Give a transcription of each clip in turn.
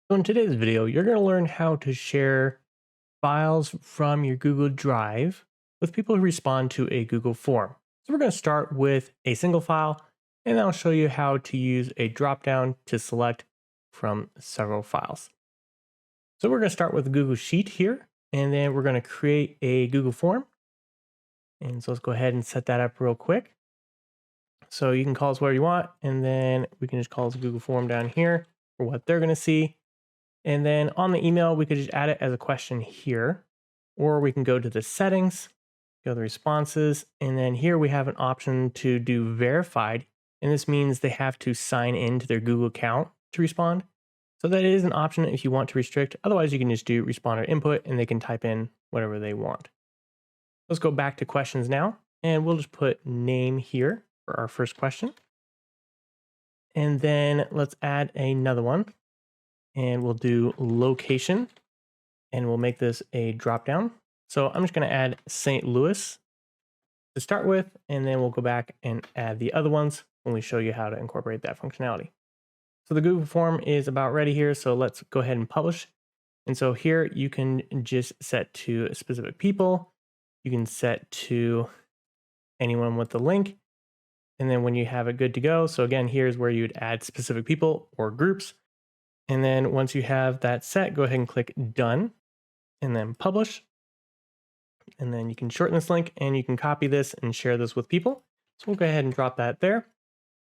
So in today's video, you're going to learn how to share files from your Google Drive with people who respond to a Google form. So we're going to start with a single file, and I'll show you how to use a dropdown to select from several files. So we're going to start with a Google Sheet here, and then we're going to create a Google form. And so let's go ahead and set that up real quick. So you can call us whatever you want, and then we can just call this Google form down here for what they're going to see. And then on the email, we could just add it as a question here, or we can go to the settings, go to the responses, and then here we have an option to do verified. And this means they have to sign into their Google account to respond. So that is an option if you want to restrict. Otherwise, you can just do responder input and they can type in whatever they want. Let's go back to questions now, and we'll just put name here for our first question. And then let's add another one. And we'll do location, and we'll make this a dropdown. So I'm just going to add St. Louis to start with, and then we'll go back and add the other ones when we show you how to incorporate that functionality. So the Google form is about ready here, so let's go ahead and publish. And so here you can just set to specific people. You can set to anyone with the link. And then when you have it good to go, so again, here's where you'd add specific people or groups. And then once you have that set, go ahead and click done and then publish. And then you can shorten this link and you can copy this and share this with people. So we'll go ahead and drop that there.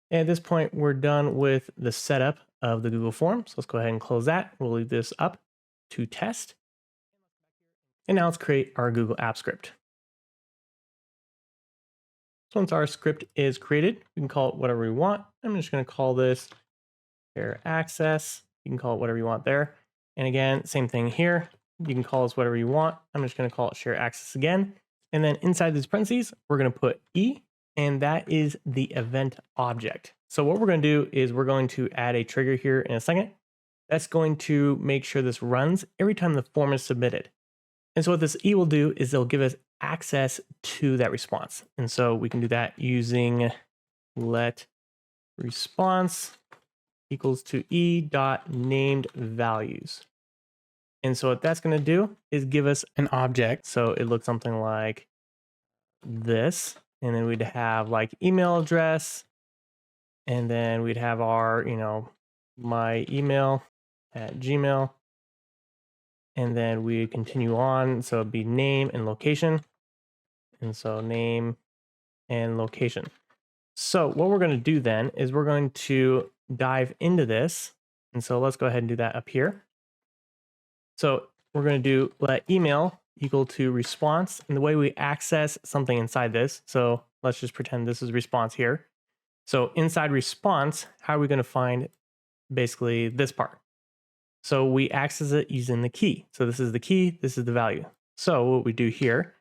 And at this point, we're done with the setup of the Google form. So let's go ahead and close that. We'll leave this up to test. And now let's create our Google app script. So once our script is created, we can call it whatever we want. I'm just going to call this share access. You can call it whatever you want there. And again, same thing here. You can call this whatever you want. I'm just going to call it share access again. And then inside these parentheses, we're going to put E, and that is the event object. So what we're going to do is we're going to add a trigger here in a second. That's going to make sure this runs every time the form is submitted. And so what this E will do is it'll give us access to that response. And so we can do that using let response equals to e dot named values. And so what that's going to do is give us an object. So it looks something like this. And then we'd have like email address. And then we'd have our, my email at Gmail. And then we continue on. So it'd be name and location. And so name and location. So what we're going to do then is we're going to dive into this. And so let's go ahead and do that up here. So we're going to do let email equal to response. And the way we access something inside this, so let's just pretend this is response here. So inside response, how are we going to find basically this part? So we access it using the key. So this is the key, this is the value. So what we do here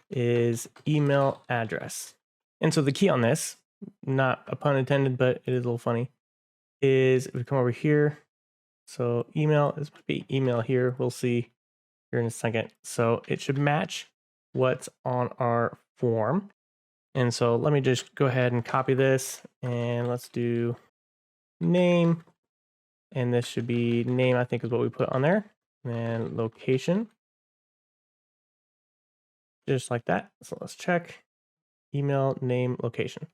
is email address. And so the key on this, not a pun intended, but it is a little funny, is if we come over here. So email, this might be email here. We'll see here in a second. So it should match what's on our form. And so let me just go ahead and copy this and let's do name. And this should be name, I think is what we put on there. And location. Just like that. So let's check email, name, location.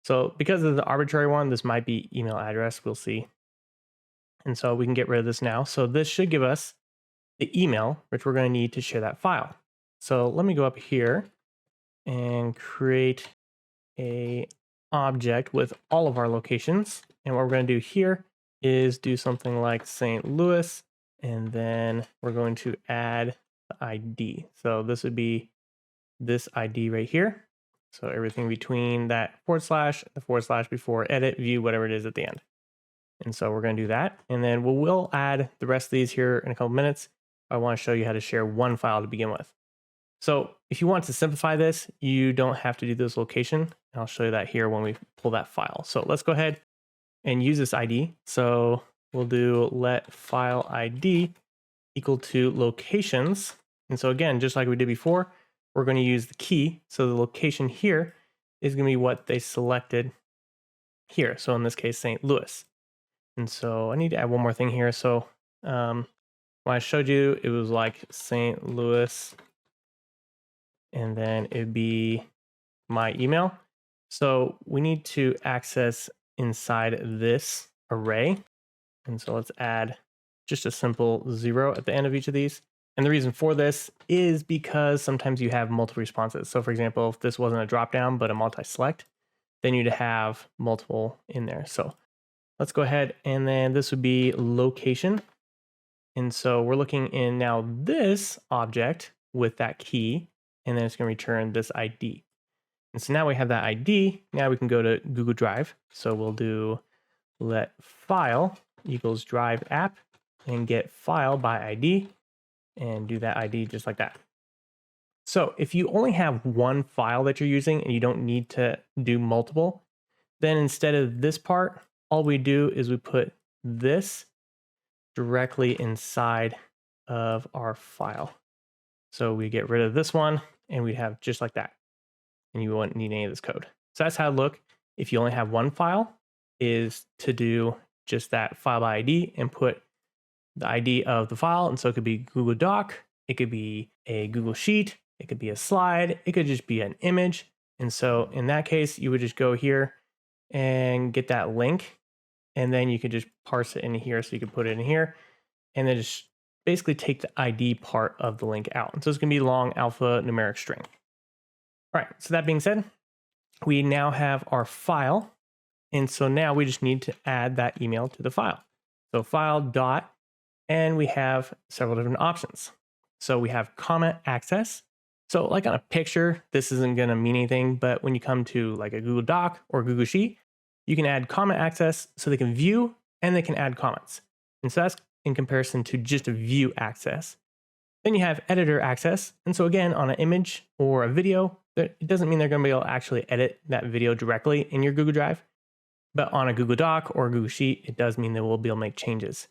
So because of the arbitrary one, this might be email address. We'll see. And so we can get rid of this now. So this should give us the email, which we're going to need to share that file. So let me go up here and create a object with all of our locations. And what we're going to do here is do something like St. Louis, and then we're going to add the ID. So this would be this ID right here. So everything between that /, the / before edit, view, whatever it is at the end. And so we're going to do that. And then we'll add the rest of these here in a couple minutes. I want to show you how to share one file to begin with. So if you want to simplify this, you don't have to do this location. I'll show you that here when we pull that file. So let's go ahead and use this ID. So we'll do let file ID equal to locations. And so again, just like we did before, we're going to use the key. So the location here is going to be what they selected here. So in this case, St. Louis. And so I need to add one more thing here. So When I showed you, it was like St. Louis, and then it'd be my email. So we need to access inside this array. And so let's add just a simple 0 at the end of each of these. And the reason for this is because sometimes you have multiple responses. So for example, if this wasn't a dropdown, but a multi-select, then you'd have multiple in there. So let's go ahead, and then this would be location. And so we're looking in now this object with that key, and then it's going to return this ID. And so now we have that ID. Now we can go to Google Drive. So we'll do let file equals drive app and get file by ID and do that ID just like that. So if you only have one file that you're using and you don't need to do multiple, then instead of this part, all we do is we put this directly inside of our file. So we get rid of this one and we have just like that. And you won't need any of this code. So that's how it look if you only have one file, is to do just that file by ID and put the ID of the file. And so it could be Google Doc, it could be a Google Sheet, it could be a slide, it could just be an image. And so in that case, you would just go here and get that link, and then you could just parse it in here. So you could put it in here and then just basically take the ID part of the link out. And so it's gonna be long alpha numeric string. All right, so that being said, we now have our file. And so now we just need to add that email to the file. So file dot, and we have several different options. So we have comment access. So like on a picture, this isn't gonna mean anything, but when you come to like a Google Doc or Google Sheet, you can add comment access so they can view and they can add comments. And so that's in comparison to just a view access. Then you have editor access. And so again, on an image or a video, it doesn't mean they're going to be able to actually edit that video directly in your Google Drive. But on a Google Doc or a Google Sheet, it does mean they will be able to make changes.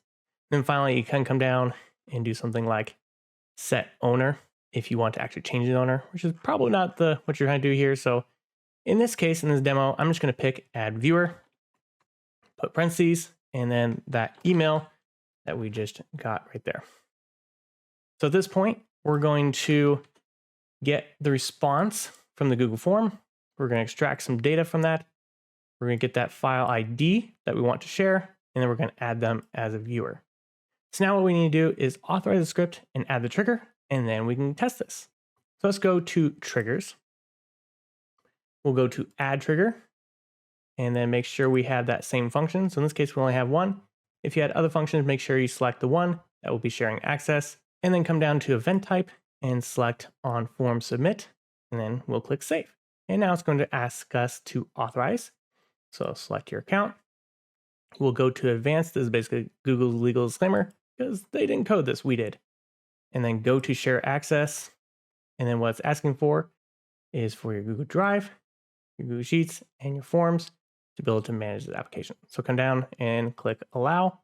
Then finally, you can come down and do something like set owner if you want to actually change the owner, which is probably not what you're trying to do here. So in this case, in this demo, I'm just going to pick add viewer, put parentheses, and then that email that we just got right there. So at this point, we're going to get the response from the Google form. We're going to extract some data from that. We're going to get that file ID that we want to share, and then we're going to add them as a viewer. So now what we need to do is authorize the script and add the trigger, and then we can test this. So let's go to triggers. We'll go to add trigger, and then make sure we have that same function. So in this case, we only have one. If you had other functions, make sure you select the one that will be sharing access, and then come down to event type and select on form submit, and then we'll click save. And now it's going to ask us to authorize. So select your account. We'll go to advanced. This is basically Google's legal disclaimer because they didn't code this, we did. And then go to share access. And then what it's asking for is for your Google Drive, your Google Sheets, and your forms to be able to manage the application. So come down and click allow.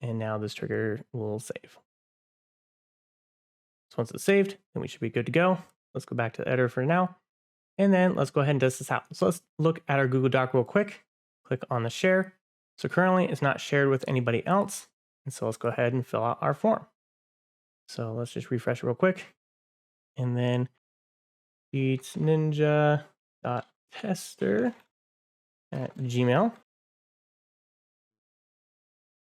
And now this trigger will save. So once it's saved, then we should be good to go. Let's go back to the editor for now. And then let's go ahead and test this out. So let's look at our Google Doc real quick. Click on the share. So currently it's not shared with anybody else. And so let's go ahead and fill out our form. So let's just refresh real quick. And then it's ninja.tester@gmail.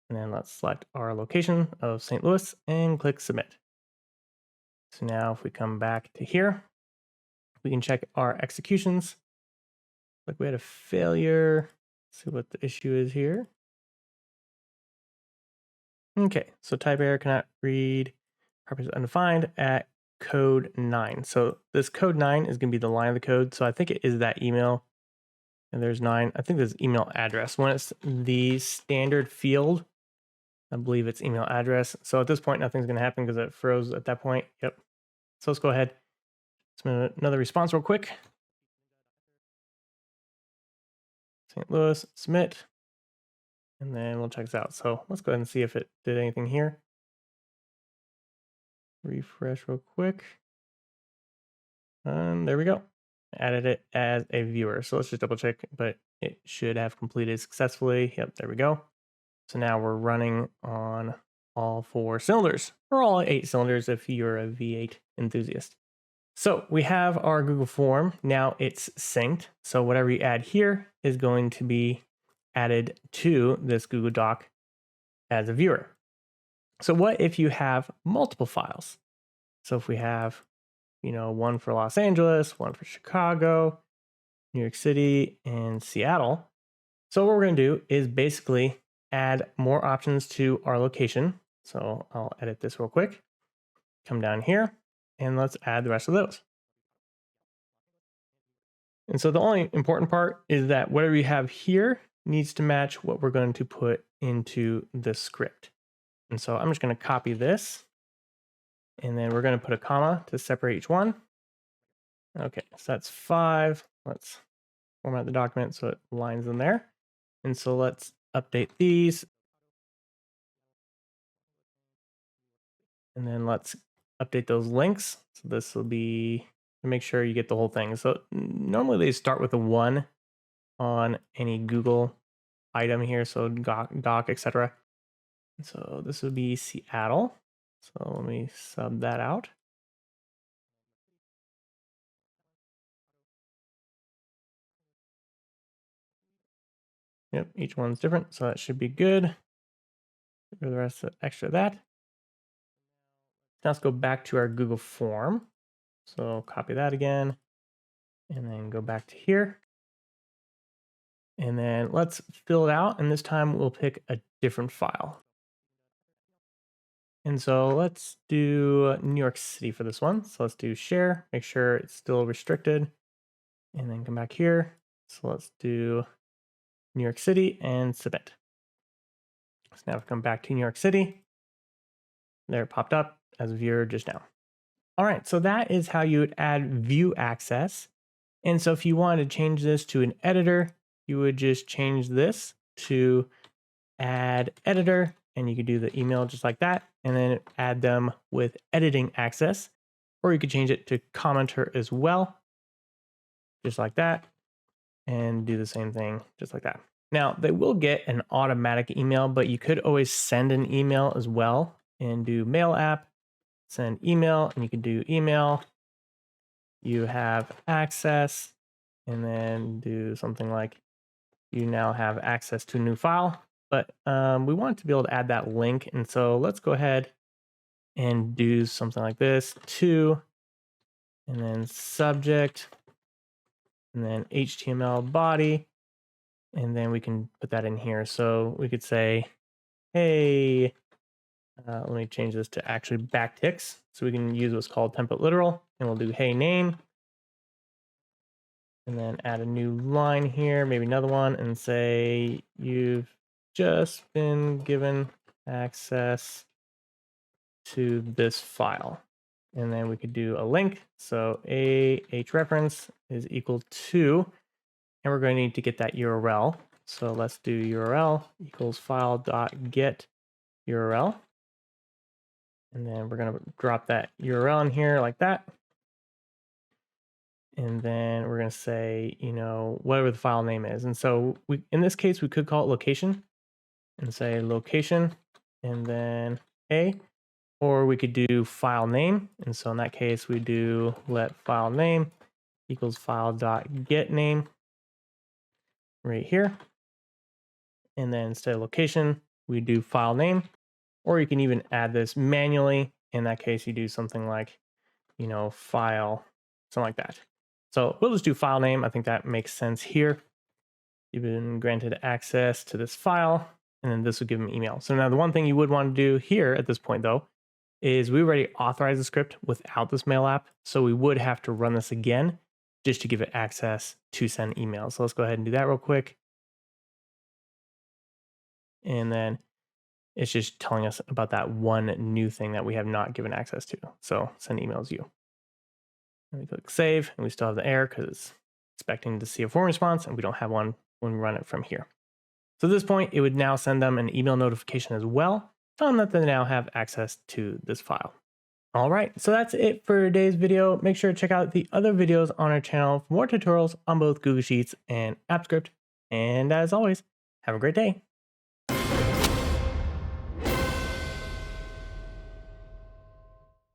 And then let's select our location of St. Louis and click submit. So now if we come back to here, we can check our executions. Like we had a failure. Let's see what the issue is here. Okay, so type error cannot read, purpose undefined at code 9. So this code 9 is going to be the line of the code. So I think it is that email. And there's 9. I think there's email address. When it's the standard field, I believe it's email address. So at this point, nothing's going to happen because it froze at that point. Yep. So let's go ahead. Submit another response real quick. St. Louis, submit. And then we'll check this out. So let's go ahead and see if it did anything here. Refresh real quick. And there we go. Added it as a viewer. So let's just double check, but it should have completed successfully. Yep, there we go. So now we're running on all all 4 cylinders, or all 8 cylinders if you're a V8 enthusiast. So we have our Google form. Now it's synced. So whatever you add here is going to be added to this Google Doc as a viewer. So what if you have multiple files? So if we have, one for Los Angeles, one for Chicago, New York City, and Seattle. So what we're going to do is basically add more options to our location. So I'll edit this real quick. Come down here and let's add the rest of those. And so the only important part is that whatever you have here needs to match what we're going to put into the script. And so I'm just going to copy this, and then we're going to put a comma to separate each one. Okay, so that's 5. Let's format the document so it lines in there. And so let's update these. And then let's update those links. So this will be to make sure you get the whole thing. So normally they start with a 1 on any Google item here. So doc, etc. So this would be Seattle. So let me sub that out. Yep, each one's different, so that should be good. For the rest of extra of that. Now let's go back to our Google form. So copy that again, and then go back to here. And then let's fill it out, and this time we'll pick a different file. And so let's do New York City for this one. So let's do share, make sure it's still restricted, and then come back here. So let's do New York City and submit. So now we come back to New York City. There it popped up as a viewer just now. All right, so that is how you would add view access. And so if you wanted to change this to an editor, you would just change this to add editor, and you could do the email just like that, and then add them with editing access. Or you could change it to commenter as well, just like that, and do the same thing just like that. Now, they will get an automatic email, but you could always send an email as well and do mail app, send email, and you can do email. You have access, and then do something like you now have access to a new file. But we want to be able to add that link. And so let's go ahead and do something like this, to, and then subject, and then HTML body. And then we can put that in here. So we could say, hey, let me change this to actually backticks. So we can use what's called template literal, and we'll do hey name. And then add a new line here, maybe another one, and say you've just been given access to this file. And then we could do a link. So reference is equal to, and we're going to need to get that URL. So let's do URL equals file.get URL. And then we're going to drop that URL in here like that. And then we're going to say, whatever the file name is. And so in this case, we could call it location and say location, and then A, or we could do file name. And so in that case, we do let file name equals file.get name right here. And then instead of location, we do file name, or you can even add this manually. In that case, you do something like, file, something like that. So we'll just do file name. I think that makes sense here. You've been granted access to this file, and then this will give them email. So now the one thing you would want to do here at this point, though, is we already authorized the script without this mail app. So we would have to run this again just to give it access to send emails. So let's go ahead and do that real quick. And then it's just telling us about that one new thing that we have not given access to. So send emails you. And we click save, and we still have the error because it's expecting to see a form response, and we don't have one when we run it from here. So at this point, it would now send them an email notification as well, telling them that they now have access to this file. All right, so that's it for today's video. Make sure to check out the other videos on our channel for more tutorials on both Google Sheets and AppScript. And as always, have a great day.